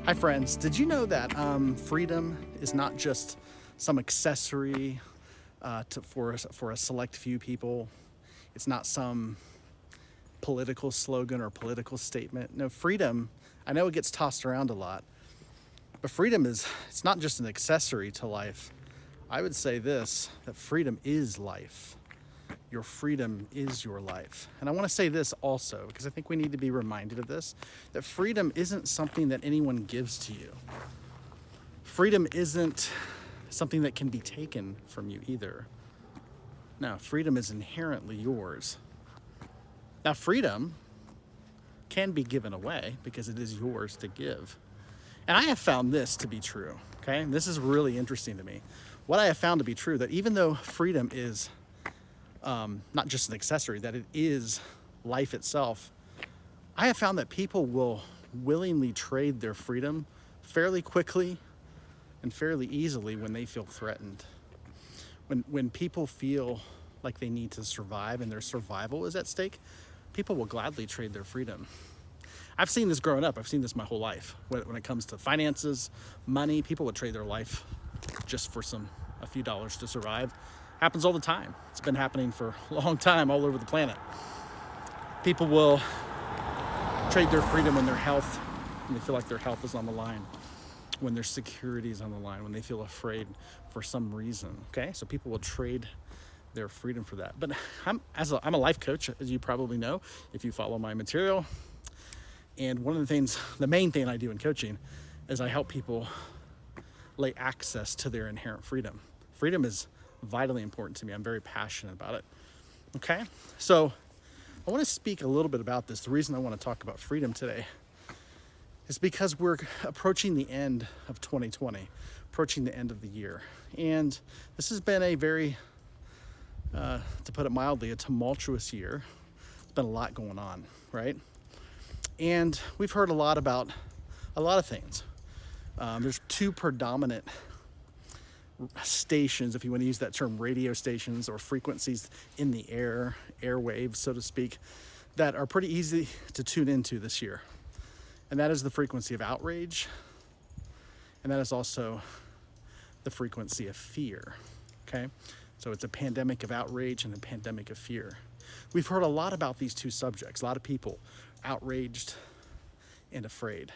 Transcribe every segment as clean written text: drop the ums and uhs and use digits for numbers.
Hi friends, did you know that freedom is not just some accessory for a select few people? It's not some political slogan or political statement. No, freedom, I know it gets tossed around a lot, but freedom it's not just an accessory to life. I would say this, that freedom is life. Your freedom is your life. And I want to say this also, because I think we need to be reminded of this, that freedom isn't something that anyone gives to you. Freedom isn't something that can be taken from you either. No, freedom is inherently yours. Now, freedom can be given away because it is yours to give. And I have found this to be true, okay? And this is really interesting to me. What I have found to be true, that even though freedom is not just an accessory, that it is life itself, I have found that people will willingly trade their freedom fairly quickly and fairly easily when they feel threatened. When people feel like they need to survive and their survival is at stake, people will gladly trade their freedom. I've seen this growing up. I've seen this my whole life. When it comes to finances, money, people would trade their life just for a few dollars to survive. Happens all the time. It's been happening for a long time all over the planet. People will trade their freedom when they feel like their health is on the line, when their security is on the line, when they feel afraid for some reason, okay? So people will trade their freedom for that. But I'm a life coach, as you probably know, if you follow my material. And the main thing I do in coaching is I help people lay access to their inherent freedom. Freedom is vitally important to me. I'm very passionate about it. Okay? So I want to speak a little bit about this. The reason I want to talk about freedom today is because we're approaching the end of 2020, approaching the end of the year. And this has been a very, to put it mildly, a tumultuous year. There's been a lot going on, right? And we've heard a lot about a lot of things. There's two predominant stations, if you want to use that term, radio stations or frequencies in the air, airwaves, so to speak, that are pretty easy to tune into this year. And that is the frequency of outrage, and that is also the frequency of fear, okay? So it's a pandemic of outrage and a pandemic of fear. We've heard a lot about these two subjects, a lot of people outraged and afraid.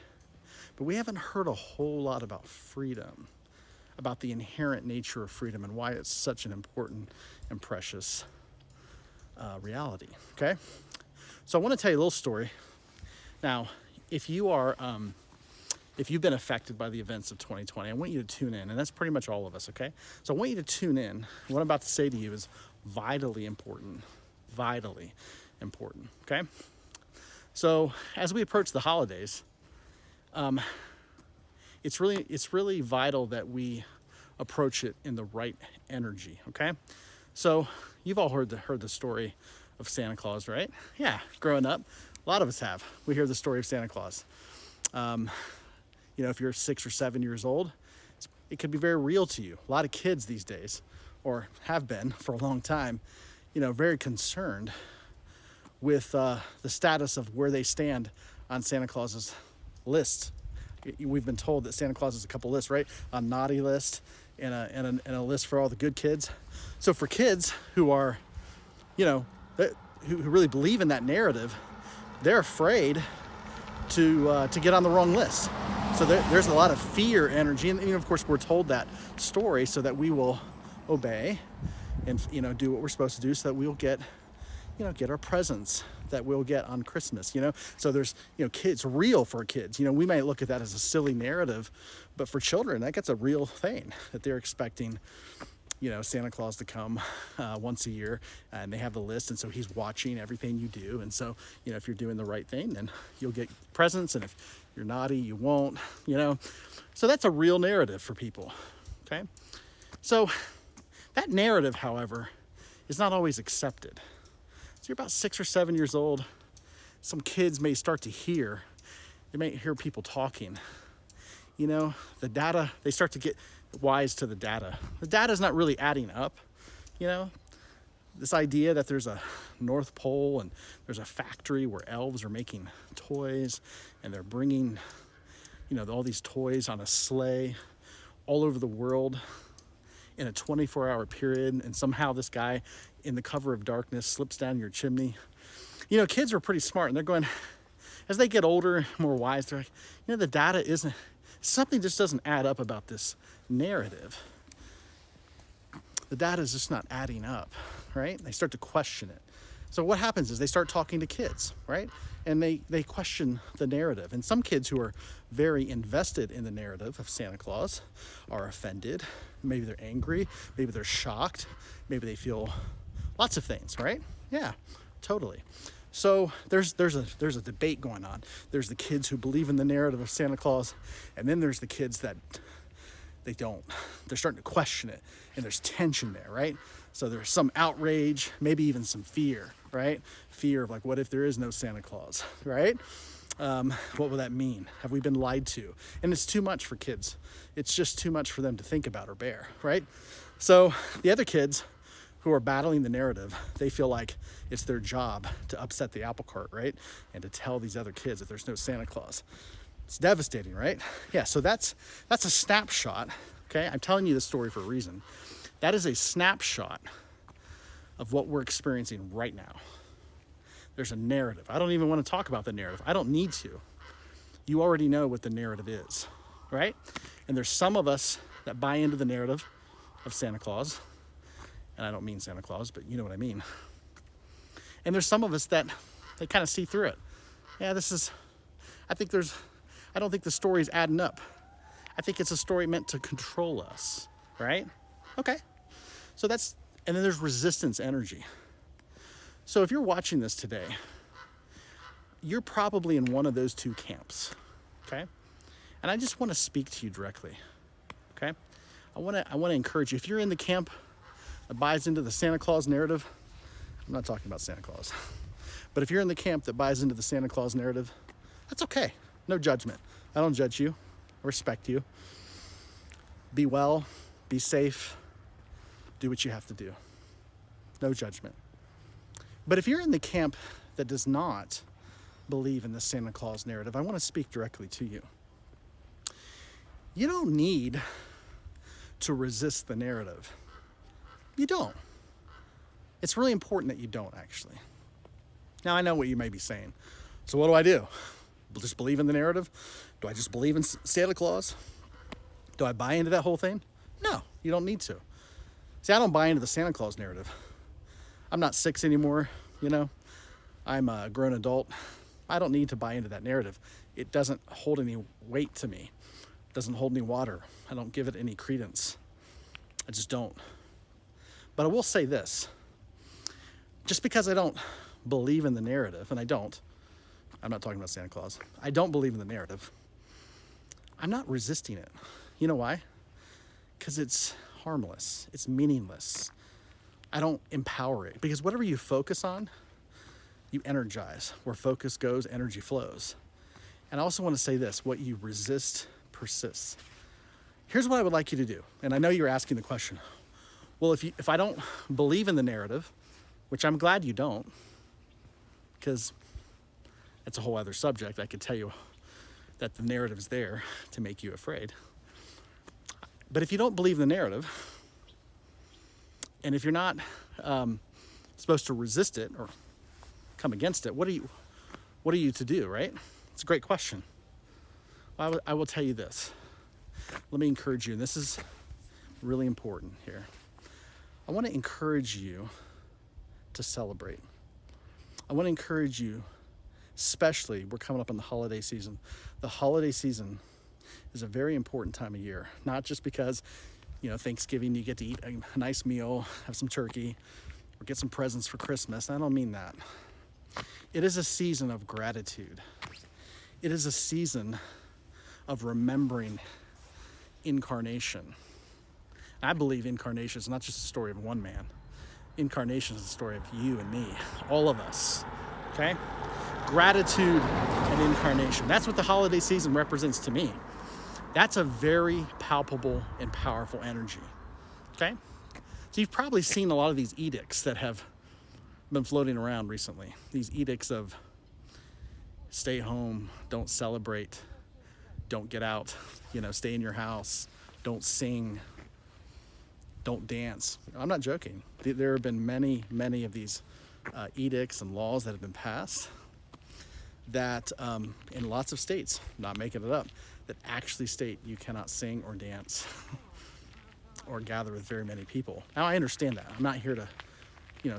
But we haven't heard a whole lot about freedom, about the inherent nature of freedom and why it's such an important and precious reality, okay? So I want to tell you a little story. Now, if you've been affected by the events of 2020, I want you to tune in, and that's pretty much all of us, okay? So I want you to tune in. What I'm about to say to you is vitally important, okay? So as we approach the holidays, it's really vital that we approach it in the right energy, okay? So you've all heard the story of Santa Claus, right? Yeah, growing up, a lot of us have. We hear the story of Santa Claus. If you're 6 or 7 years old, it could be very real to you. A lot of kids these days, or have been for a long time, very concerned with the status of where they stand on Santa Claus's list. We've been told that Santa Claus has a couple lists, right? A naughty list and a list for all the good kids. So for kids who are, who really believe in that narrative, they're afraid to get on the wrong list. So there's a lot of fear energy, and of course we're told that story so that we will obey and do what we're supposed to do, so that we'll get our presents that we'll get on Christmas, So there's, kids, real for kids. We might look at that as a silly narrative, but for children, that's a real thing that they're expecting, Santa Claus to come once a year, and they have the list, and so he's watching everything you do. And so, if you're doing the right thing, then you'll get presents, and if you're naughty, you won't, So that's a real narrative for people, okay? So that narrative, however, is not always accepted. So you're about 6 or 7 years old. Some kids may start to hear. They may hear people talking. The data, they start to get wise to the data. The data's not really adding up, This idea that there's a North Pole and there's a factory where elves are making toys and they're bringing, all these toys on a sleigh all over the world in a 24-hour period, and somehow this guy in the cover of darkness slips down your chimney. Kids are pretty smart, and they're going, as they get older, more wise, they're like, the data isn't, something just doesn't add up about this narrative. The data is just not adding up, right? They start to question it. So what happens is they start talking to kids, right? And they question the narrative. And some kids who are very invested in the narrative of Santa Claus are offended. Maybe they're angry. Maybe they're shocked. Maybe they feel lots of things, right? Yeah, totally. So there's a debate going on. There's the kids who believe in the narrative of Santa Claus, and then there's the kids that they don't. They're starting to question it, and there's tension there, right? So there's some outrage, maybe even some fear, right? Fear of like, what if there is no Santa Claus, right? What will that mean? Have we been lied to? And it's too much for kids. It's just too much for them to think about or bear, right? So the other kids who are battling the narrative, they feel like it's their job to upset the apple cart, right? And to tell these other kids that there's no Santa Claus. It's devastating, right? Yeah, so that's a snapshot, okay? I'm telling you this story for a reason. That is a snapshot of what we're experiencing right now. There's a narrative. I don't even want to talk about the narrative. I don't need to. You already know what the narrative is, right? And there's some of us that buy into the narrative of Santa Claus. And I don't mean Santa Claus, but you know what I mean. And there's some of us that they kind of see through it. Yeah, I don't think the story's adding up. I think it's a story meant to control us, right? Okay. So and then there's resistance energy. So if you're watching this today, you're probably in one of those two camps, okay? And I just want to speak to you directly, okay? I want to encourage you. If you're in the camp that buys into the Santa Claus narrative, I'm not talking about Santa Claus, but if you're in the camp that buys into the Santa Claus narrative, that's okay. No judgment. I don't judge you. I respect you. Be well, be safe, do what you have to do. No judgment. But if you're in the camp that does not believe in the Santa Claus narrative, I want to speak directly to you. You don't need to resist the narrative. You don't. It's really important that you don't, actually. Now, I know what you may be saying. So what do I do? Just believe in the narrative? Do I just believe in Santa Claus? Do I buy into that whole thing? No, you don't need to. See, I don't buy into the Santa Claus narrative. I'm not 6 anymore, I'm a grown adult. I don't need to buy into that narrative. It doesn't hold any weight to me. It doesn't hold any water. I don't give it any credence. I just don't. But I will say this. Just because I don't believe in the narrative, and I'm not talking about Santa Claus. I don't believe in the narrative. I'm not resisting it. You know why? Because it's harmless. It's meaningless. I don't empower it. Because whatever you focus on, you energize. Where focus goes, energy flows. And I also want to say this, what you resist persists. Here's what I would like you to do. And I know you're asking the question, well, if I don't believe in the narrative, which I'm glad you don't, because it's a whole other subject. I could tell you that the narrative is there to make you afraid. But if you don't believe the narrative, and if you're not supposed to resist it or come against it, what are you to do, right? It's a great question. I will tell you this. Let me encourage you, and this is really important here. I want to encourage you to celebrate. I want to encourage you, especially, we're coming up on the holiday season. The holiday season is a very important time of year, not just because, Thanksgiving, you get to eat a nice meal, have some turkey, or get some presents for Christmas. I don't mean that. It is a season of gratitude. It is a season of remembering incarnation. I believe incarnation is not just a story of one man. Incarnation is the story of you and me, all of us, okay? Gratitude and incarnation. That's what the holiday season represents to me. That's a very palpable and powerful energy, okay? So you've probably seen a lot of these edicts that have been floating around recently. These edicts of stay home, don't celebrate, don't get out, stay in your house, don't sing, don't dance. I'm not joking. There have been many, many of these edicts and laws that have been passed that in lots of states, not making it up, that actually state you cannot sing or dance or gather with very many people. Now, I understand that. I'm not here to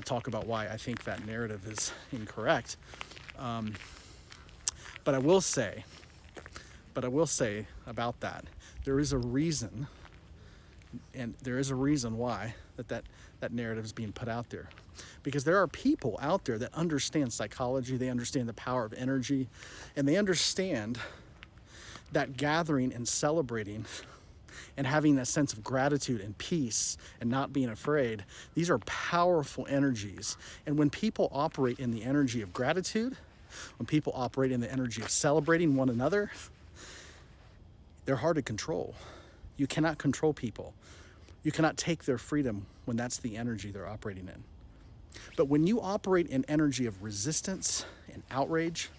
talk about why I think that narrative is incorrect. But I will say about that, there is a reason, and there is a reason why that narrative is being put out there. Because there are people out there that understand psychology, they understand the power of energy, and they understand that gathering and celebrating and having that sense of gratitude and peace and not being afraid, these are powerful energies. And when people operate in the energy of gratitude, when people operate in the energy of celebrating one another, they're hard to control. You cannot control people. You cannot take their freedom when that's the energy they're operating in. But when you operate in energy of resistance and outrage,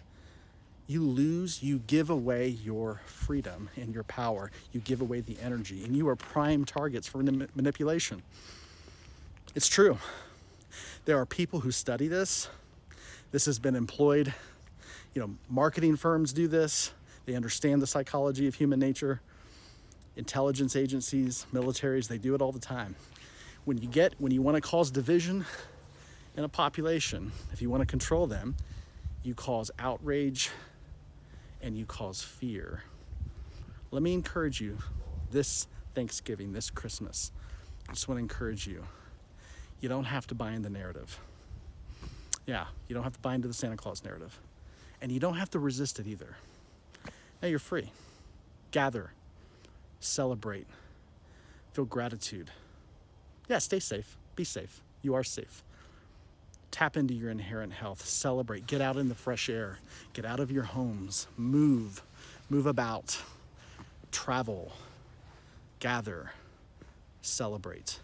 you give away your freedom and your power. You give away the energy, and you are prime targets for manipulation. It's true. There are people who study this. This has been employed. Marketing firms do this. They understand the psychology of human nature. Intelligence agencies, militaries, they do it all the time. When you want to cause division in a population, if you want to control them, you cause outrage and you cause fear. Let me encourage you this Thanksgiving, this Christmas. I just want to encourage you. You don't have to buy in the narrative. Yeah, you don't have to buy into the Santa Claus narrative. And you don't have to resist it either. Now you're free. Gather, celebrate, feel gratitude. Yeah, stay safe. Be safe. You are safe. Tap into your inherent health. Celebrate. Get out in the fresh air. Get out of your homes. Move about. Travel. Gather. Celebrate.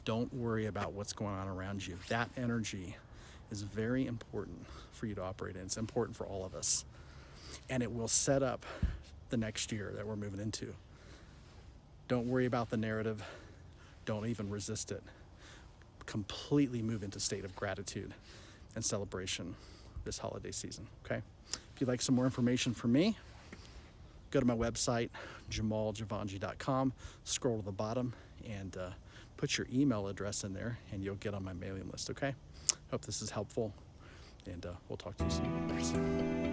Don't worry about what's going on around you. That energy is very important for you to operate in. It's important for all of us. And it will set up the next year that we're moving into. Don't worry about the narrative. Don't even resist it. Completely move into a state of gratitude and celebration this holiday season, okay? If you'd like some more information from me, go to my website, jamaljavanji.com, scroll to the bottom, and put your email address in there, and you'll get on my mailing list, okay? Hope this is helpful, and we'll talk to you soon. Thanks.